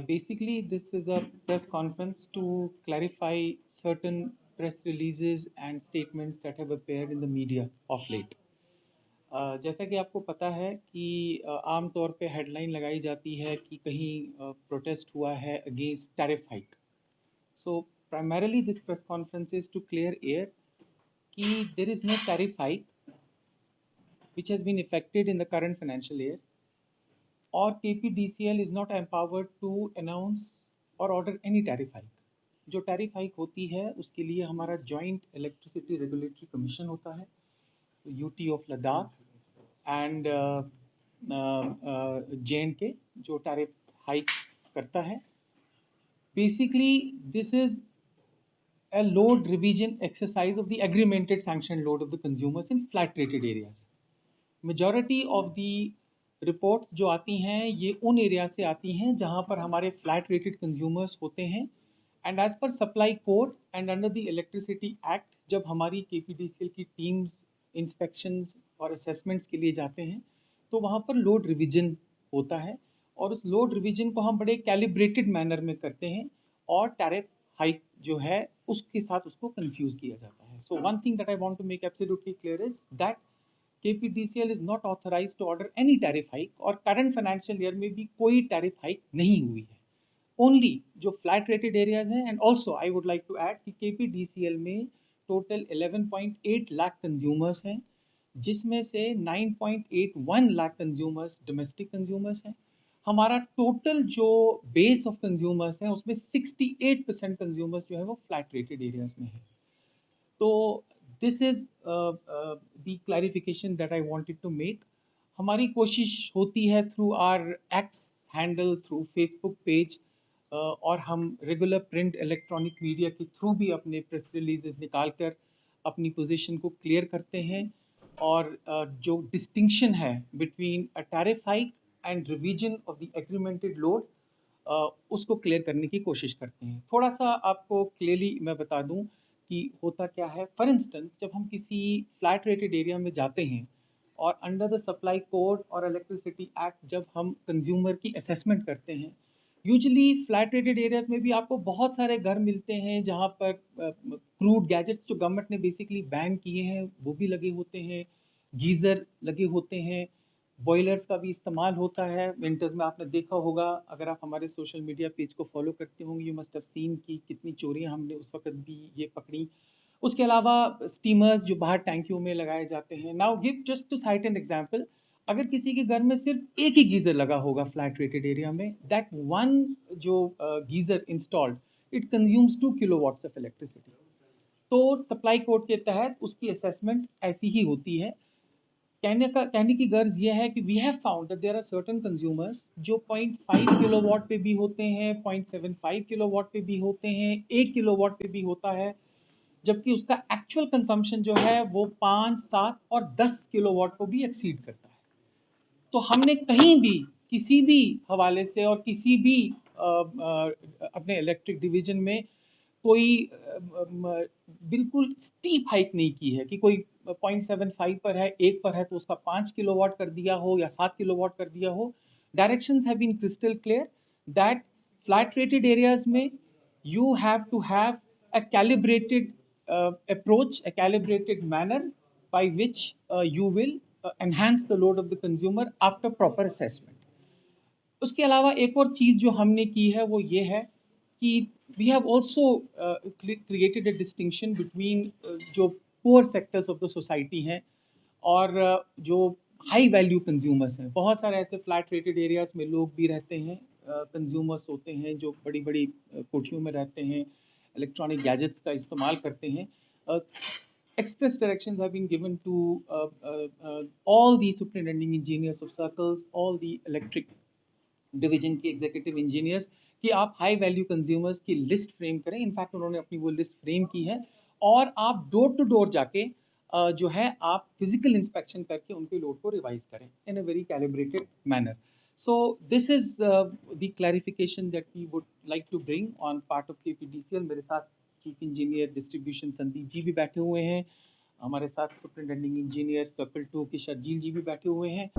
Basically, this is a press conference to clarify certain press releases and statements that have appeared in the media of late. जैसा कि आपको पता है कि आम तौर पे हेडलाइन लगाई जाती है कि कहीं प्रोटेस्ट हुआ है against tariff hike. So primarily this press conference is to clear air कि there is no tariff hike which has been effected in the current financial year, or KPDCL is not empowered to announce or order any tariff hike. जो tariff hike होती है उसके लिए हमारा joint electricity regulatory commission होता है, UT of Ladakh and JNK जो tariff hike करता है. Basically this is a load revision exercise of the agreemented sanctioned load of the consumers in flat rated areas. Majority of the reports जो आती हैं ये उन एरिया से आती हैं जहां पर हमारे फ्लैट रेटेड कंज्यूमर्स होते हैं. And as per supply code and under the electricity act जब हमारी KPDCL की टीम्स इंस्पेक्शंस और असेसमेंट्स के लिए जाते हैं तो वहाँ पर लोड रिवीजन होता है और उस लोड रिवीजन को हम बड़े कैलिब्रेटेड मैनर में करते हैं और टैरिफ हाइक जो है उसके साथ उसको कंफ्यूज किया जाता है. So one thing that I want to make absolutely clear is that KPDCL is not authorized to order any tariff hike और करंट फाइनेंशियल ईयर में भी कोई टैरिफ हाइक नहीं हुई है. ओनली जो फ्लैट रेटेड एरियाज हैं. And also I would like to add कि KPDCL में टोटल 11.8 लाख कंज्यूमर्स हैं जिसमें से 9.81 लाख कंज्यूमर्स डोमेस्टिक कंज्यूमर्स हैं. हमारा टोटल जो बेस ऑफ कंज्यूमर्स हैं उसमें 68% कंज्यूमर्स जो है वो फ्लैट रेटेड एरियाज में है. तो this is the clarification that I wanted to make. हमारी कोशिश होती है through our X handle, through Facebook page और हम रेगुलर प्रिंट इलेक्ट्रॉनिक मीडिया के थ्रू भी अपने प्रेस रिलीजेस निकाल कर अपनी पोजीशन को क्लियर करते हैं और जो डिस्टिंक्शन है between a tariff hike and revision of the agreemented load उसको क्लियर करने की कोशिश करते हैं. थोड़ा सा आपको क्लियरली मैं बता दूं कि होता क्या है. फॉर इंस्टेंस जब हम किसी फ्लैट रेटेड एरिया में जाते हैं और अंडर द सप्लाई कोड और इलेक्ट्रिसिटी एक्ट जब हम कंज्यूमर की असेसमेंट करते हैं, यूजुअली फ्लैट रेटेड एरियाज में भी आपको बहुत सारे घर मिलते हैं जहाँ पर क्रूड गैजेट्स जो गवर्नमेंट ने बेसिकली बैन किए हैं वो भी लगे होते हैं, गीज़र लगे होते हैं, बॉयलर्स का भी इस्तेमाल होता है. विंटर्स में आपने देखा होगा, अगर आप हमारे सोशल मीडिया पेज को फॉलो करते होंगे, यू मस्ट हैव सीन कि कितनी चोरियां हमने उस वक्त भी ये पकड़ी. उसके अलावा स्टीमर्स जो बाहर टैंकियों में लगाए जाते हैं. Now give just to cite an example, अगर किसी के घर में सिर्फ एक ही गीज़र लगा होगा फ्लैट रेटेड एरिया में, दैट वन जो geyser installed it consumes 2 kilowatts of electricity. तो सप्लाई कोड के तहत उसकी असेसमेंट ऐसी ही होती है. कहने की गर्ज ये है कि we have found that there are certain consumers जो 0.5 किलोवाट पे भी होते हैं, 0.75 किलोवाट पे भी होते हैं, 1 किलोवाट पे भी होता है, जबकि उसका एक्चुअल कंजम्पशन जो है वो 5, 7 और 10 किलोवाट को भी एक्सीड करता है. तो हमने कहीं भी किसी भी हवाले से और किसी भी अपने इलेक्ट्रिक डिवीजन में कोई बिल्कुल स्टीप हाइक नहीं की है कि कोई 0.75 पर है, 1 पर है तो उसका 5 किलोवाट कर दिया हो या 7 किलोवाट कर दिया हो. Directions have been crystal clear that flat rated areas में you have to have a calibrated approach, a calibrated manner by which you will enhance the load of the consumer after proper assessment. उसके अलावा एक और चीज़ जो हमने की है वो ये है कि we have also created a distinction between जो poor sectors of the society हैं और जो हाई वैल्यू कंज्यूमर्स हैं. बहुत सारे ऐसे फ्लैट रेटेड एरियाज में लोग भी रहते हैं, कंज्यूमर्स होते हैं जो बड़ी बड़ी कोठियों में रहते हैं, इलेक्ट्रॉनिक गैजेट्स का इस्तेमाल करते हैं. Express directions have been given to all the superintending engineers of circles, all the electric division के एग्जीक्यूटिव इंजीनियर्स कि आप हाई वैल्यू कंज्यूमर्स की लिस्ट फ्रेम करें. इनफैक्ट उन्होंने अपनी वो लिस्ट फ्रेम की है और आप डोर टू डोर जाके जो है आप फिजिकल इंस्पेक्शन करके उनके लोड को रिवाइज करें in a very calibrated manner. So this is the clarification that we would like to bring on part of KPDCL. मेरे साथ chief engineer distribution Sandeep ji भी बैठे हुए हैं, हमारे साथ सुपरिटेंडिंग इंजीनियर सर्कल 2 के शर्जील जी भी बैठे हुए हैं.